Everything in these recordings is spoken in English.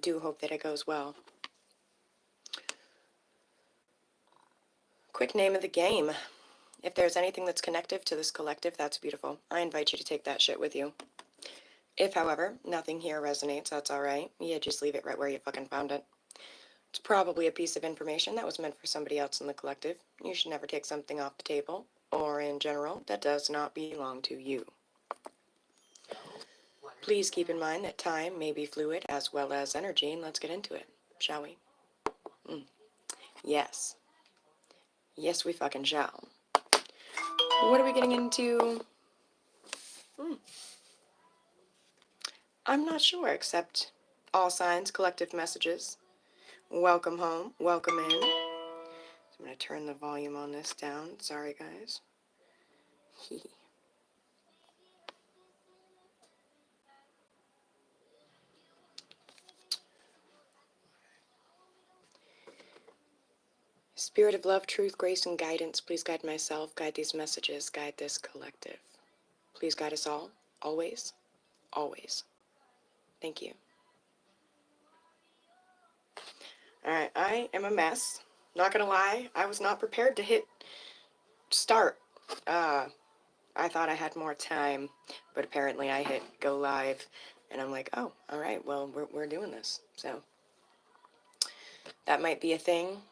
do hope that it goes well. Quick name of the game. If there's anything that's connective to this collective, that's beautiful. I invite you to take that shit with you. If, however, nothing here resonates, that's alright. Yeah, just leave it right where you fucking found it. It's probably a piece of information that was meant for somebody else in the collective. You should never take something off the table, or in general, that does not belong to you. Please keep in mind that time may be fluid as well as energy, and let's get into it, shall we? Yes. Yes, we fucking shall. What are we getting into? I'm not sure, except all signs, collective messages. Welcome home. Welcome in. So I'm going to turn the volume on this down. Sorry, guys. Spirit of love, truth, grace, and guidance, please guide myself, guide these messages, guide this collective. Please guide us all, always, always. Thank you. Alright, I am a mess. Not gonna lie, I was not prepared to hit start. I thought I had more time, but apparently I hit go live, and I'm like, oh, alright, well, we're doing this. So, that might be a thing.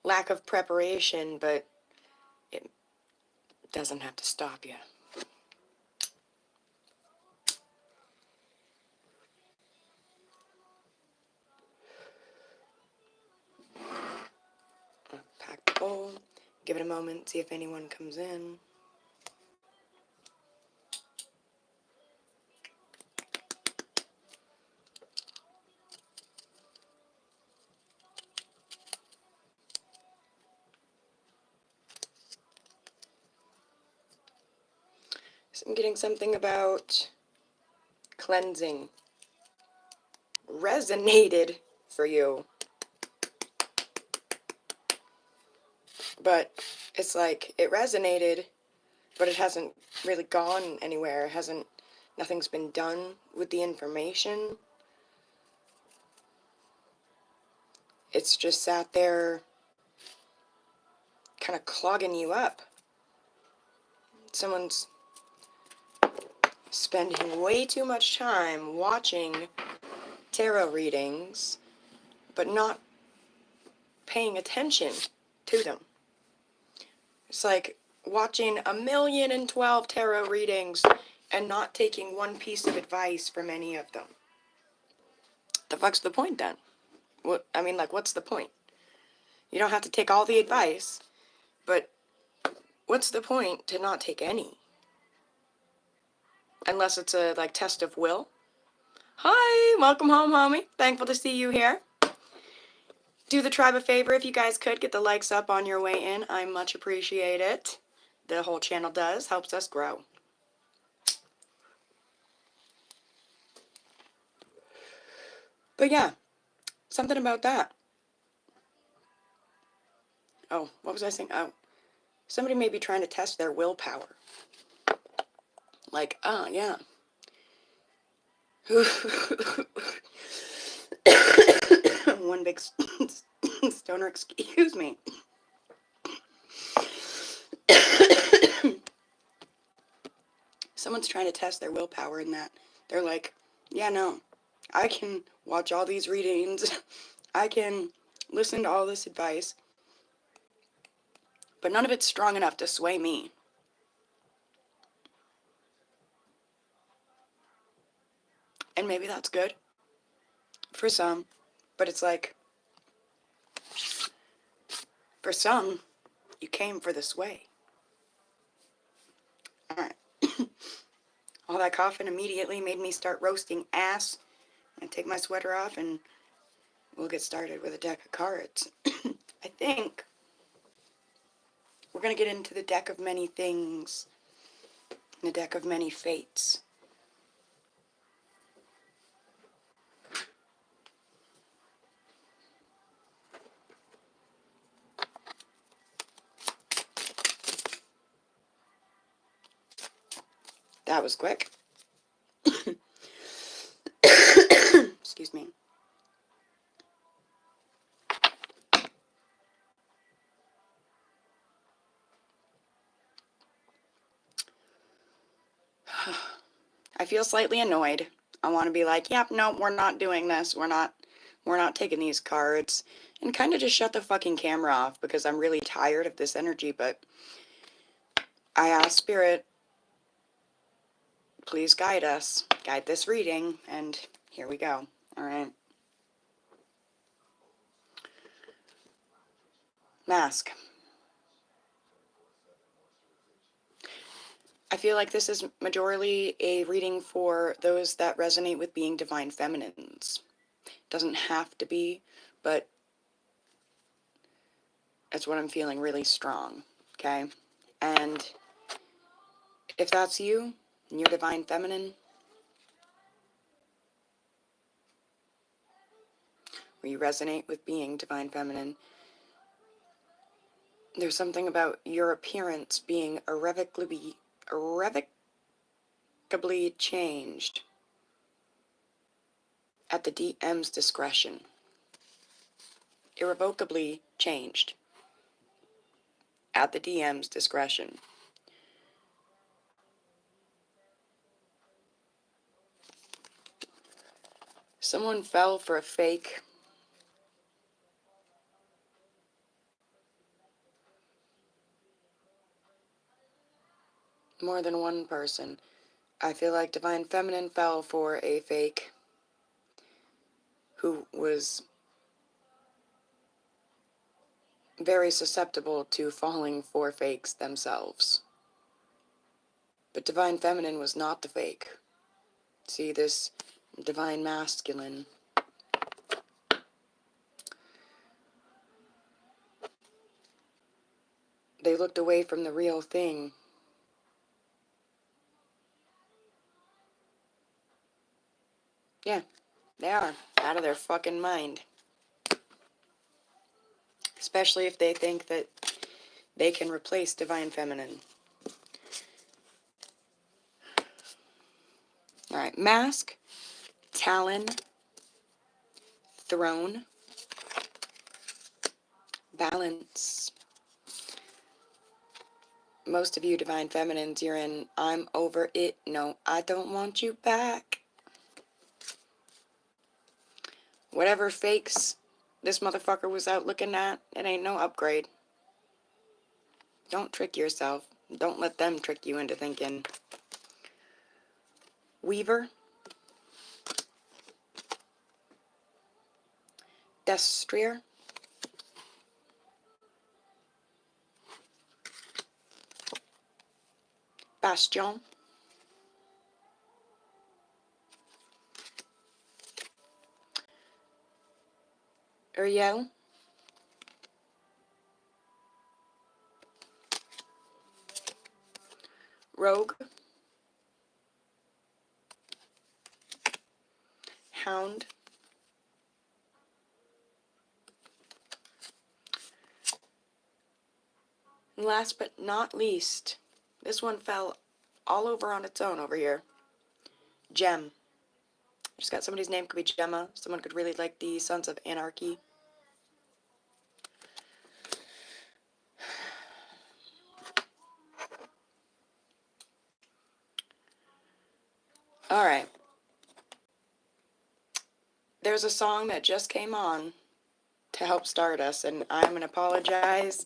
Lack of preparation, but it doesn't have to stop you. Pack the bowl, give it a moment, see if anyone comes in. So I'm getting something about cleansing. Resonated for you. But it's like, it resonated, but it hasn't really gone anywhere. Nothing's been done with the information. It's just sat there kind of clogging you up. Someone's spending way too much time watching tarot readings, but not paying attention to them. It's like watching 1,012 tarot readings and not taking one piece of advice from any of them. The fuck's the point then? What's the point? You don't have to take all the advice, but what's the point to not take any? Unless it's a, test of will. Hi, welcome home, homie. Thankful to see you here. Do the tribe a favor if you guys could. Get the likes up on your way in. I much appreciate it. The whole channel does. Helps us grow. But yeah, something about that. Oh, what was I saying? Oh, somebody may be trying to test their willpower. Yeah. One big stoner, excuse me. Someone's trying to test their willpower in that. They're like, yeah, no, I can watch all these readings. I can listen to all this advice. But none of it's strong enough to sway me. And maybe that's good for some, but it's like, for some, you came for the sway. Alright. All that coughing immediately made me start roasting ass. I take my sweater off and we'll get started with a deck of cards. I think we're going to get into the deck of many things, the deck of many fates. That was quick. Excuse me. feel slightly annoyed. I want to be like, yep, no, we're not doing this. We're not taking these cards. And kind of just shut the fucking camera off because I'm really tired of this energy. But I ask Spirit, please guide us. Guide this reading. And here we go. All right. Mask. I feel like this is majorly a reading for those that resonate with being divine feminines. Doesn't have to be, but that's what I'm feeling really strong, okay? And if that's you, and you're divine feminine, or you resonate with being divine feminine, there's something about your appearance being irrevocably changed at the DM's discretion. Irrevocably changed at the DM's discretion. Someone fell for a fake. More than one person. I feel like divine feminine fell for a fake who was very susceptible to falling for fakes themselves. But divine feminine was not the fake. See, this divine masculine. They looked away from the real thing. Yeah, they are. Out of their fucking mind. Especially if they think that they can replace divine feminine. Alright, mask, talon, throne, balance. Most of you divine feminines, you're in I'm over it. No, I don't want you back. Whatever fakes this motherfucker was out looking at, it ain't no upgrade. Don't trick yourself. Don't let them trick you into thinking. Weaver. Destrier. Bastion. Uriel. Rogue. Hound. And last but not least, this one fell all over on its own over here. Gem. Just got somebody's name, could be Gemma. Someone could really like the Sons of Anarchy. Alright. There's a song that just came on to help start us, and I'm going to apologize.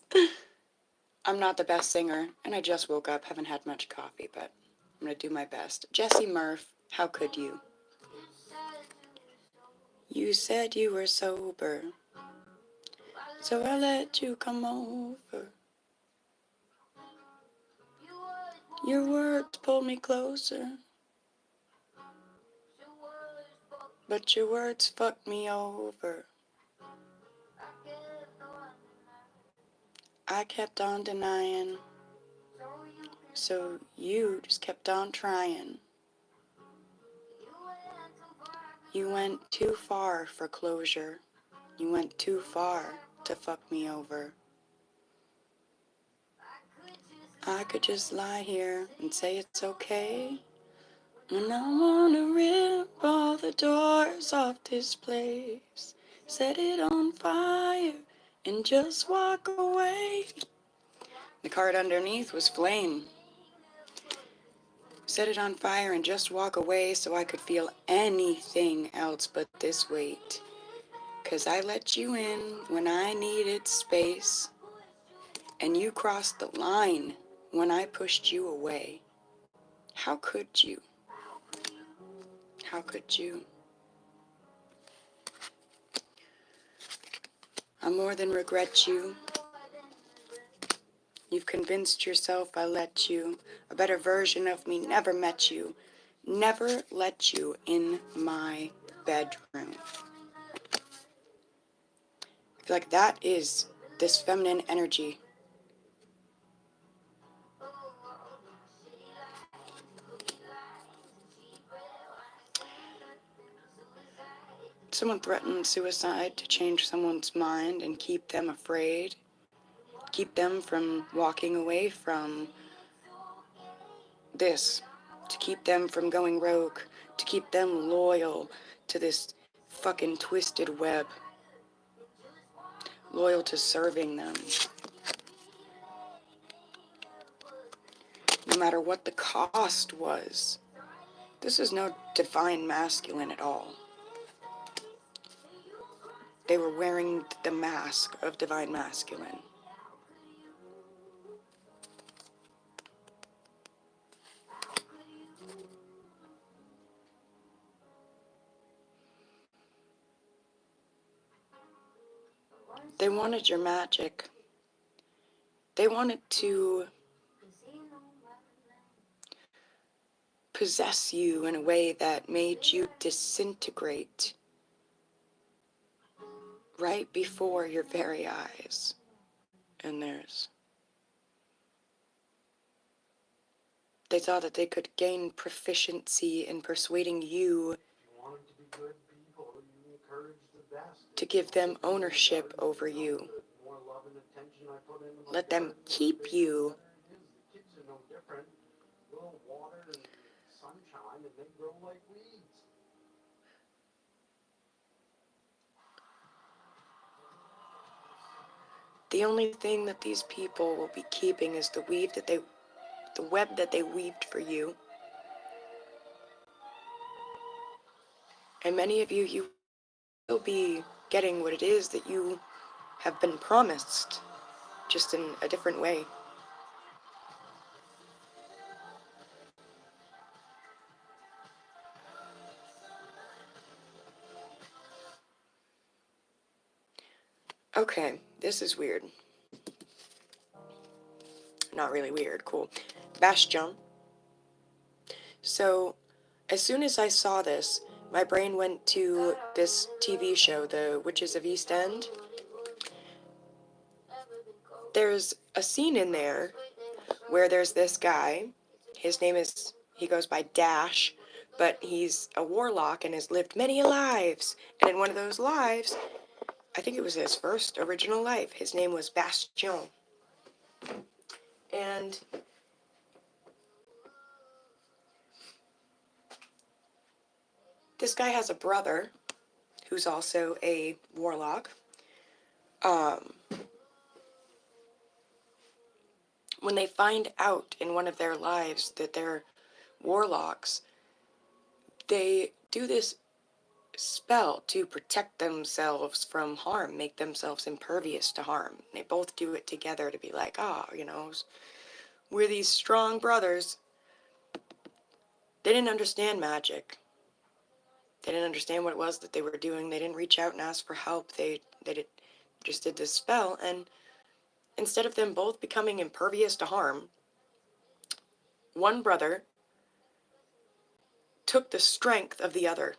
I'm not the best singer, and I just woke up, haven't had much coffee, but I'm going to do my best. Jesse Murph, How Could You? You said you were sober, so I let you come over. Your words pulled me closer, but your words fucked me over. I kept on denying, so you just kept on trying. You went too far for closure. You went too far to fuck me over. I could just lie here and say it's okay. And I wanna rip all the doors off this place, set it on fire, and just walk away. The card underneath was flame. Set it on fire and just walk away so I could feel anything else but this weight. 'Cause I let you in when I needed space, and you crossed the line when I pushed you away. How could you? How could you? I more than regret you. You've convinced yourself I let you. A better version of me never met you. Never let you in my bedroom. I feel like that is this feminine energy. Someone threatened suicide to change someone's mind and keep them afraid. Keep them from walking away from this. To keep them from going rogue. To keep them loyal to this fucking twisted web. Loyal to serving them. No matter what the cost was. This is no divine masculine at all. They were wearing the mask of divine masculine. They wanted your magic. They wanted to possess you in a way that made you disintegrate right before your very eyes and theirs. They thought that they could gain proficiency in persuading you to give them ownership over you. Let them keep you. The only thing that these people will be keeping is the web that they weaved for you. And many of you will be getting what it is that you have been promised, just in a different way. Okay, this is weird. Not really weird, cool. Bastion. So, as soon as I saw this, my brain went to this TV show, The Witches of East End. There's a scene in there where there's this guy. He goes by Dash, but he's a warlock and has lived many lives. And in one of those lives, I think it was his first original life, his name was Bastion. And this guy has a brother who's also a warlock. When they find out in one of their lives that they're warlocks, they do this spell to protect themselves from harm, make themselves impervious to harm. They both do it together to be like, we're these strong brothers. They didn't understand magic. They didn't understand what it was that they were doing. They didn't reach out and ask for help. They just did this spell, and instead of them both becoming impervious to harm, one brother took the strength of the other.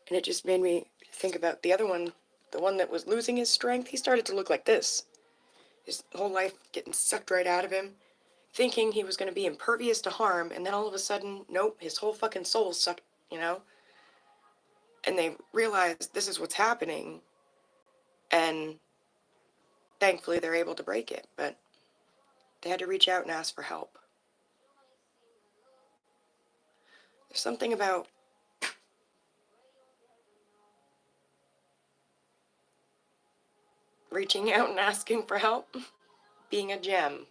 And it just made me think about the other one, the one that was losing his strength. He started to look like this. His whole life getting sucked right out of him, thinking he was going to be impervious to harm, and then all of a sudden, nope, his whole fucking soul sucked, And they realized this is what's happening, and thankfully they're able to break it, but they had to reach out and ask for help. There's something about reaching out and asking for help being a gem.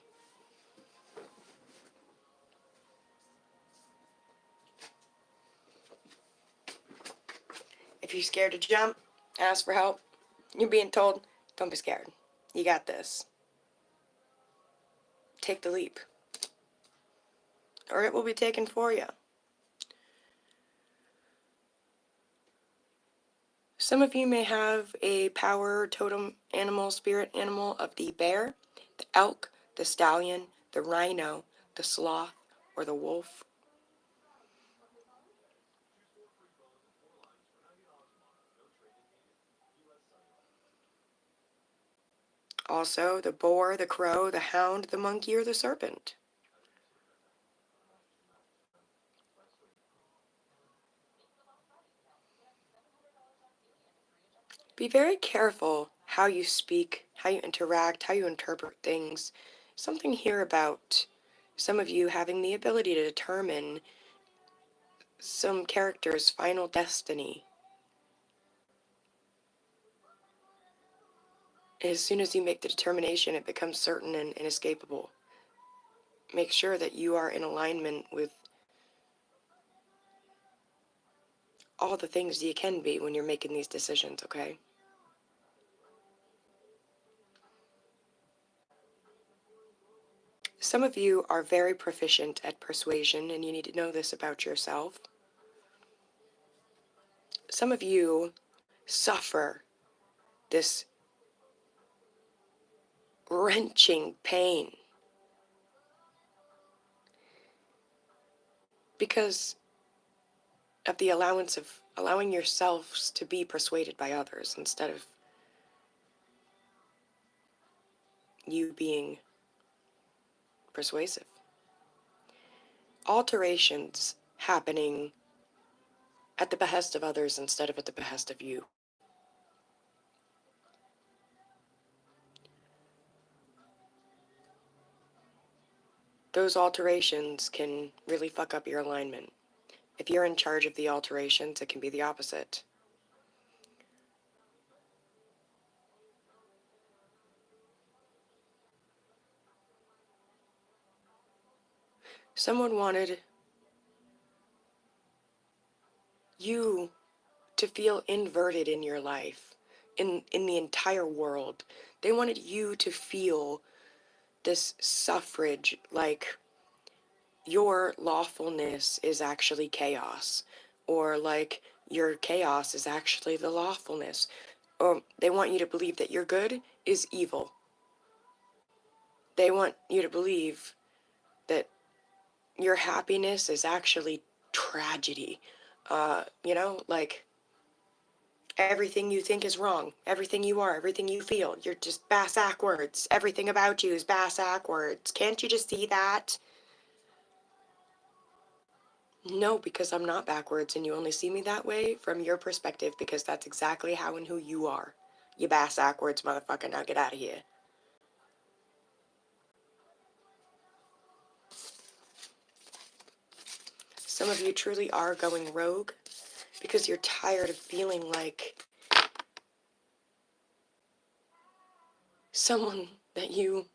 If you're scared to jump, ask for help. You're being told, don't be scared. You got this. Take the leap. Or it will be taken for you. Some of you may have a power totem animal, spirit animal of the bear, the elk, the stallion, the rhino, the sloth, or the wolf. Also, the boar, the crow, the hound, the monkey, or the serpent. Be very careful how you speak, how you interact, how you interpret things. Something here about some of you having the ability to determine some character's final destiny. As soon as you make the determination, it becomes certain and inescapable. Make sure that you are in alignment with all the things you can be when you're making these decisions, okay? Some of you are very proficient at persuasion, and you need to know this about yourself. Some of you suffer this wrenching pain because of the allowing yourselves to be persuaded by others instead of you being persuasive. Alterations happening at the behest of others instead of at the behest of you. Those alterations can really fuck up your alignment. If you're in charge of the alterations, it can be the opposite. Someone wanted you to feel inverted in your life, in the entire world. They wanted you to feel this suffrage, like your lawfulness is actually chaos, or like your chaos is actually the lawfulness. Or they want you to believe that your good is evil. They want you to believe that your happiness is actually tragedy. Like everything you think is wrong, everything you are, everything you feel, you're just bass-ackwards. Everything about you is bass-ackwards. Can't you just see that? No, because I'm not backwards and you only see me that way from your perspective because that's exactly how and who you are. You bass-ackwards motherfucker, now get out of here. Some of you truly are going rogue because you're tired of feeling like someone that you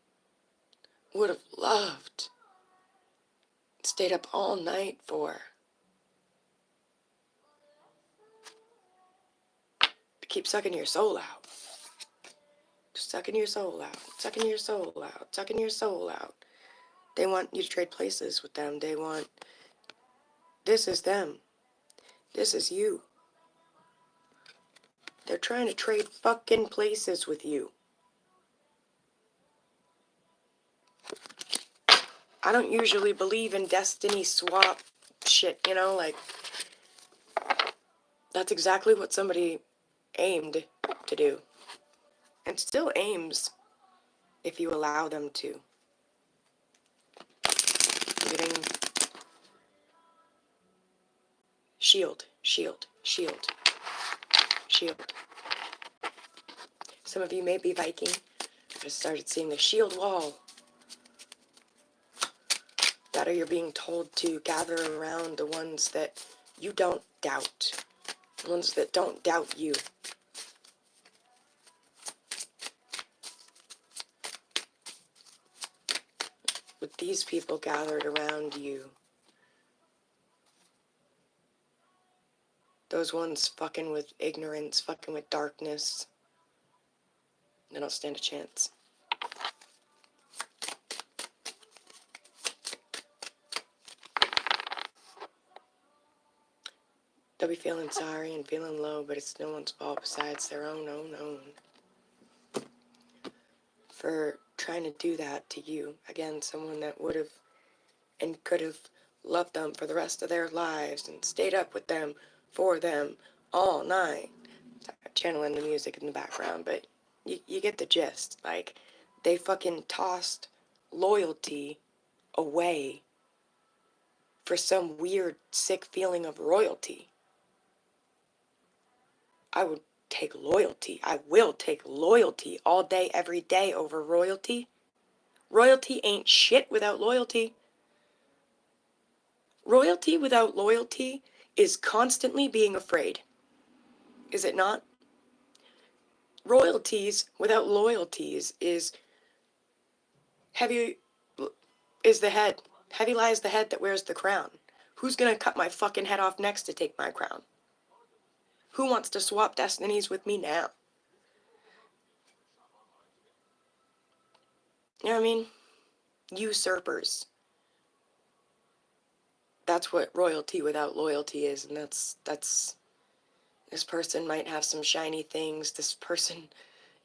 would have loved stayed up all night for. Keep sucking your soul out. Sucking your soul out. Sucking your soul out. Sucking your soul out. They want you to trade places with them. They want... This is them. This is you. They're trying to trade fucking places with you. I don't usually believe in destiny swap shit, like... That's exactly what somebody aimed to do. And still aims if you allow them to. Getting... Shield, shield, shield, shield. Some of you may be Viking. I just started seeing the shield wall. That or you're being told to gather around the ones that you don't doubt. The ones that don't doubt you. With these people gathered around you, Those ones fucking with ignorance, fucking with darkness, they don't stand a chance. They'll be feeling sorry and feeling low, but it's no one's fault besides their own. For trying to do that to you. Again, someone that would have and could have loved them for the rest of their lives and stayed up with them, for them, all night. Channeling the music in the background, but you get the gist. Like, they fucking tossed loyalty away for some weird, sick feeling of royalty. I would take loyalty. I will take loyalty all day, every day over royalty. Royalty ain't shit without loyalty. Royalty without loyalty is constantly being afraid. Is it not? Royalties without loyalties is heavy is the head. Heavy lies the head that wears the crown. Who's gonna cut my fucking head off next to take my crown? Who wants to swap destinies with me now? You know what I mean? Usurpers. That's what royalty without loyalty is, and that's this person might have some shiny things, this person,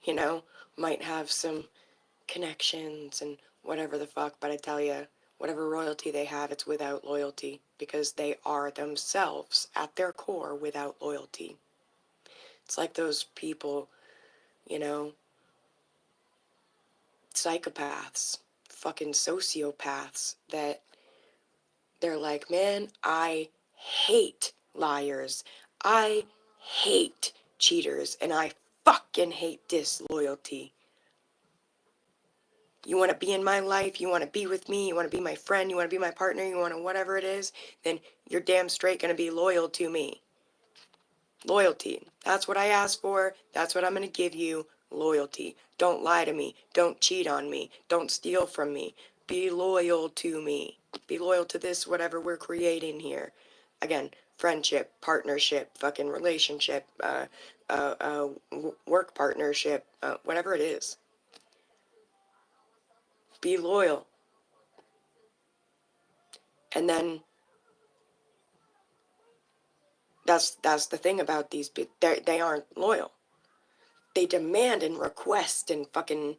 you know, might have some connections and whatever the fuck, but I tell you, whatever royalty they have, it's without loyalty, because they are themselves at their core without loyalty. It's like those people, you know, psychopaths, fucking sociopaths, that they're like, man, I hate liars, I hate cheaters, and I fucking hate disloyalty. You want to be in my life, you want to be with me, you want to be my friend, you want to be my partner, you want to whatever it is, then you're damn straight going to be loyal to me. Loyalty. That's what I asked for. That's what I'm going to give you. Loyalty. Don't lie to me. Don't cheat on me. Don't steal from me. Be loyal to me. Be loyal to this, whatever we're creating here. Again, friendship, partnership, fucking relationship, work partnership, whatever it is. Be loyal. And then that's the thing about these people. They aren't loyal. They demand and request and fucking,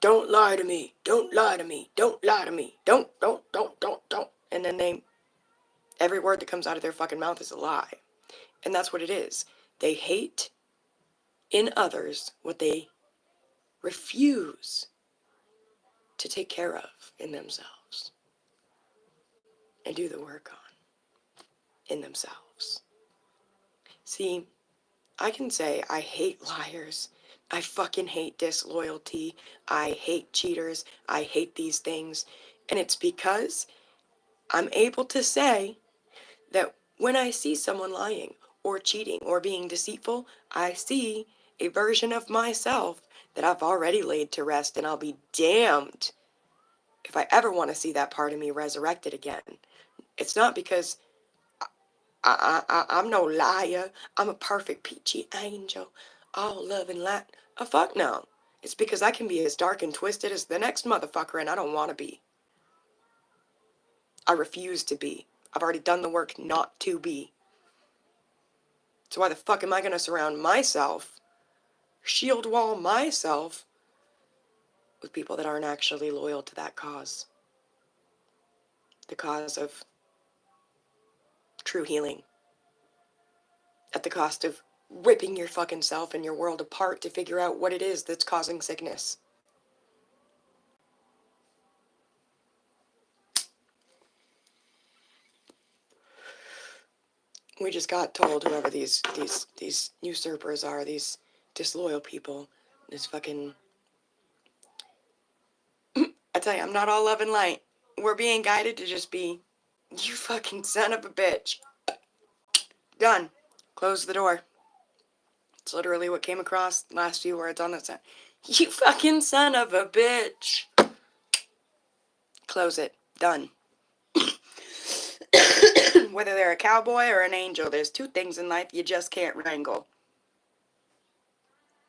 don't lie to me, don't lie to me, don't lie to me, don't. And then every word that comes out of their fucking mouth is a lie. And that's what it is. They hate in others what they refuse to take care of in themselves and do the work on in themselves. See, I can say I hate liars. I fucking hate disloyalty. I hate cheaters. I hate these things. And it's because I'm able to say that when I see someone lying or cheating or being deceitful, I see a version of myself that I've already laid to rest, and I'll be damned if I ever want to see that part of me resurrected again. It's not because I'm no liar. I'm a perfect peachy angel, all love and light. Fuck no. It's because I can be as dark and twisted as the next motherfucker, and I don't want to be. I refuse to be. I've already done the work not to be. So why the fuck am I going to surround myself, shield wall myself, with people that aren't actually loyal to that cause? The cause of true healing. At the cost of ripping your fucking self and your world apart to figure out what it is that's causing sickness. We just got told, whoever these usurpers are, these disloyal people, this fucking... I tell you, I'm not all love and light. We're being guided to just be, you fucking son of a bitch. Done. Close the door. It's literally what came across, last few words on that side. You fucking son of a bitch. Close it. Done. Whether they're a cowboy or an angel, there's two things in life you just can't wrangle.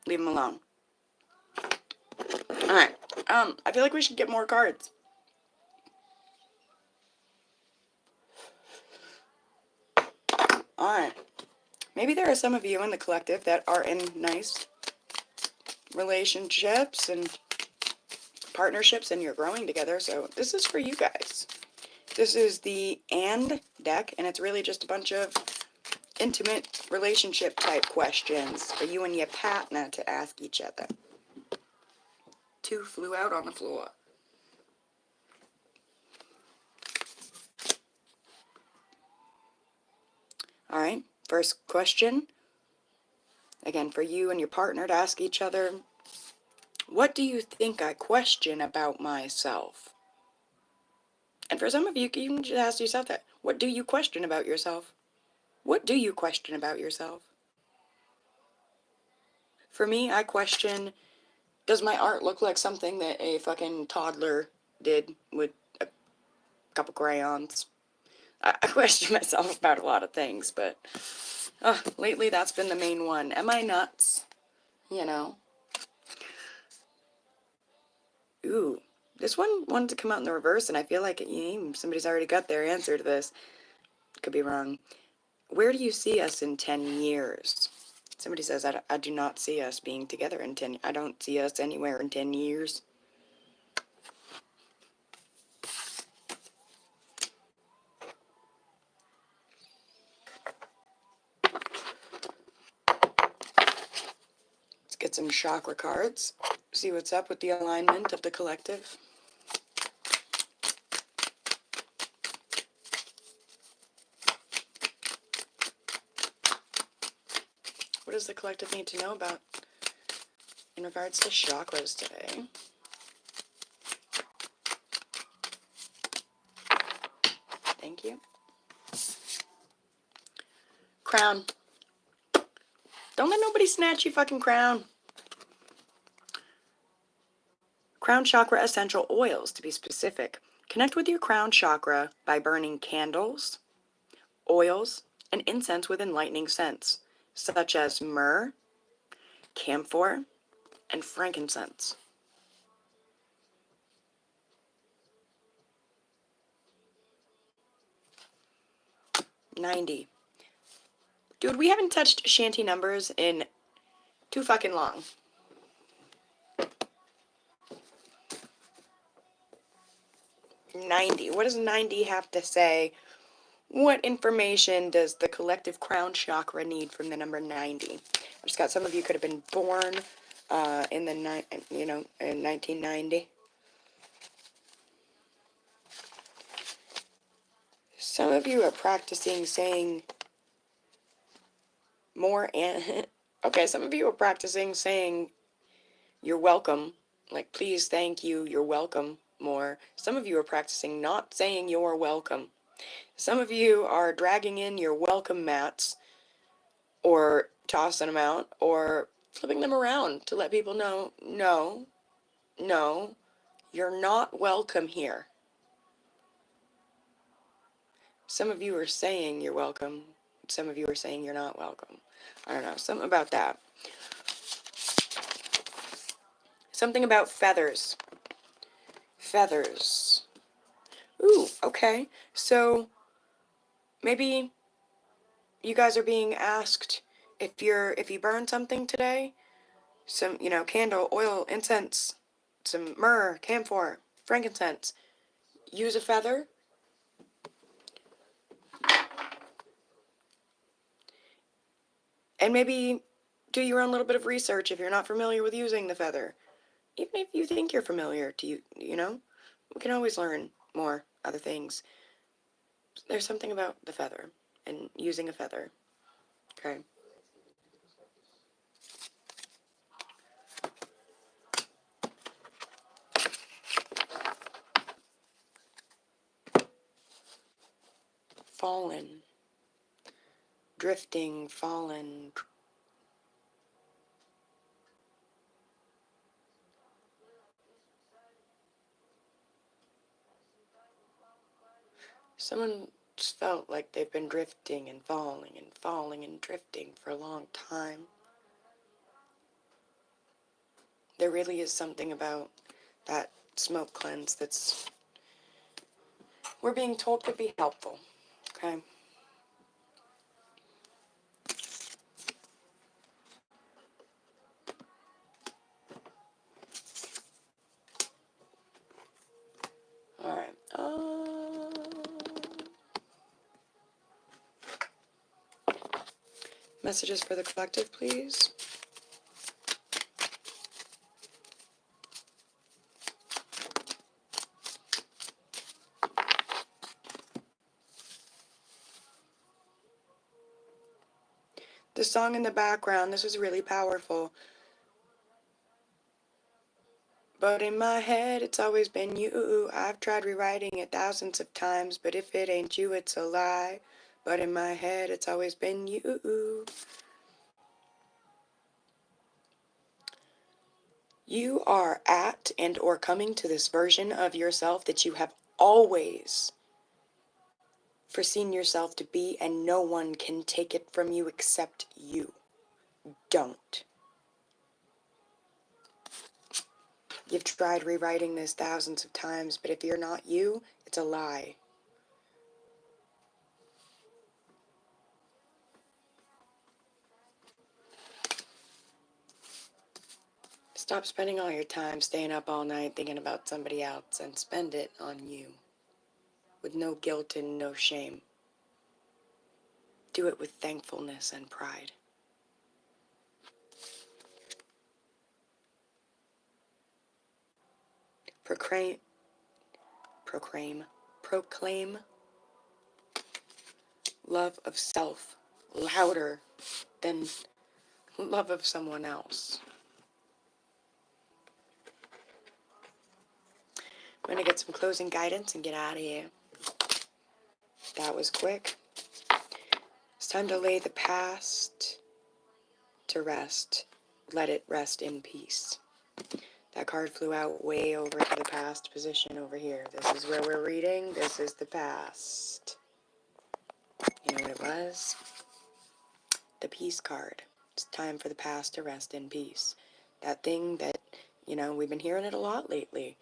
Leave them alone. Alright. I feel like we should get more cards. Alright. Maybe there are some of you in the collective that are in nice relationships and partnerships and you're growing together, so this is for you guys. This is the AND deck, and it's really just a bunch of intimate relationship type questions for you and your partner to ask each other. Two flew out on the floor. Alright, first question. Again, for you and your partner to ask each other, what do you think I question about myself? And for some of you, you can just ask yourself that. What do you question about yourself? What do you question about yourself? For me, I question, does my art look like something that a fucking toddler did with a couple crayons? I question myself about a lot of things, but lately that's been the main one. Am I nuts? You know? Ooh, this one wanted to come out in the reverse, and I feel like somebody's already got their answer to this. Could be wrong. Where do you see us in 10 years? Somebody says, I do not see us being together in 10 years. I don't see us anywhere in 10 years. Let's get some chakra cards. See what's up with the alignment of the collective. What does the collective need to know about in regards to chakras today? Thank you. Crown. Don't let nobody snatch your fucking crown. Crown chakra essential oils, to be specific. Connect with your crown chakra by burning candles, oils, and incense with enlightening scents, such as myrrh, camphor, and frankincense. 90. Dude, we haven't touched shanty numbers in too fucking long. 90. What does 90 have to say? What information does the collective crown chakra need from the number 90? I just got some of you could have been born in 1990. Some of you are practicing saying more and okay, some of you are practicing saying you're welcome, like please, thank you, you're welcome more. Some of you are practicing not saying you're welcome. Some of you are dragging in your welcome mats or tossing them out or flipping them around to let people know, no, you're not welcome here. Some of you are saying you're welcome. Some of you are saying you're not welcome. I don't know, something about that. Something about feathers. Feathers. Ooh, okay. So maybe you guys are being asked if you burn something today, some, candle, oil, incense, some myrrh, camphor, frankincense, use a feather. And maybe do your own little bit of research if you're not familiar with using the feather. Even if you think you're familiar to we can always learn more other things. There's something about the feather and using a feather. Okay. Fallen. Drifting, fallen. Someone it's felt like they've been drifting and falling and falling and drifting for a long time. There really is something about that smoke cleanse that's, we're being told could be helpful, okay? Alright, messages for the collective, please. The song in the background, this was really powerful. But in my head, it's always been you. I've tried rewriting it thousands of times, but if it ain't you, it's a lie. But in my head, it's always been you. You are at and or coming to this version of yourself that you have always foreseen yourself to be, and no one can take it from you except you. Don't. You've tried rewriting this thousands of times, but if you're not you, it's a lie. Stop spending all your time staying up all night thinking about somebody else and spend it on you. With no guilt and no shame. Do it with thankfulness and pride. Proclaim love of self louder than love of someone else. I'm going to get some closing guidance and get out of here. That was quick. It's time to lay the past to rest. Let it rest in peace. That card flew out way over to the past position over here. This is where we're reading. This is the past. You know what it was? The peace card. It's time for the past to rest in peace. That thing that, we've been hearing it a lot lately.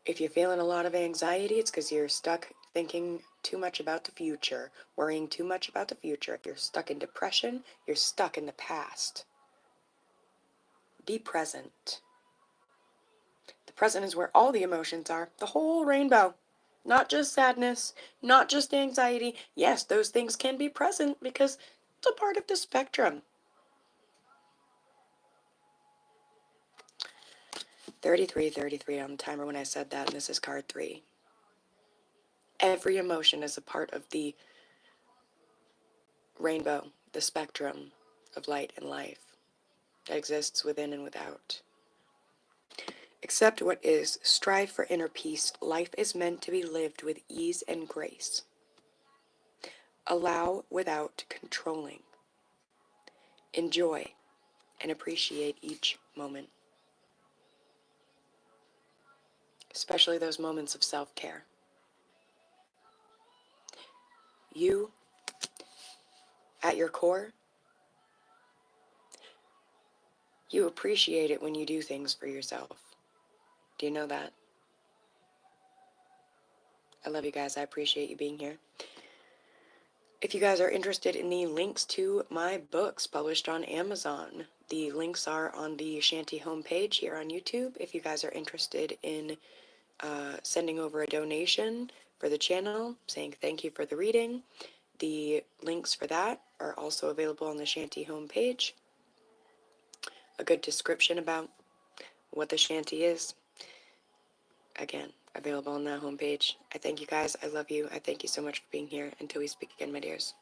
If you're feeling a lot of anxiety, it's because you're stuck thinking too much about the future, worrying too much about the future. If you're stuck in depression, you're stuck in the past. Be present. The present is where all the emotions are, the whole rainbow. Not just sadness, not just anxiety. Yes, those things can be present because it's a part of the spectrum. 33 on the timer when I said that, and this is card 3. Every emotion is a part of the rainbow, the spectrum of light and life that exists within and without. Accept what is, strive for inner peace. Life is meant to be lived with ease and grace. Allow without controlling. Enjoy and appreciate each moment, especially those moments of self-care. You, at your core, you appreciate it when you do things for yourself. Do you know that? I love you guys. I appreciate you being here. If you guys are interested in the links to my books published on Amazon, the links are on the Shanty homepage here on YouTube. If you guys are interested in sending over a donation for the channel, saying thank you for the reading, the links for that are also available on the Shanty homepage. A good description about what the Shanty is, again, available on that homepage. I thank you guys. I love you. I thank you so much for being here. Until we speak again, my dears.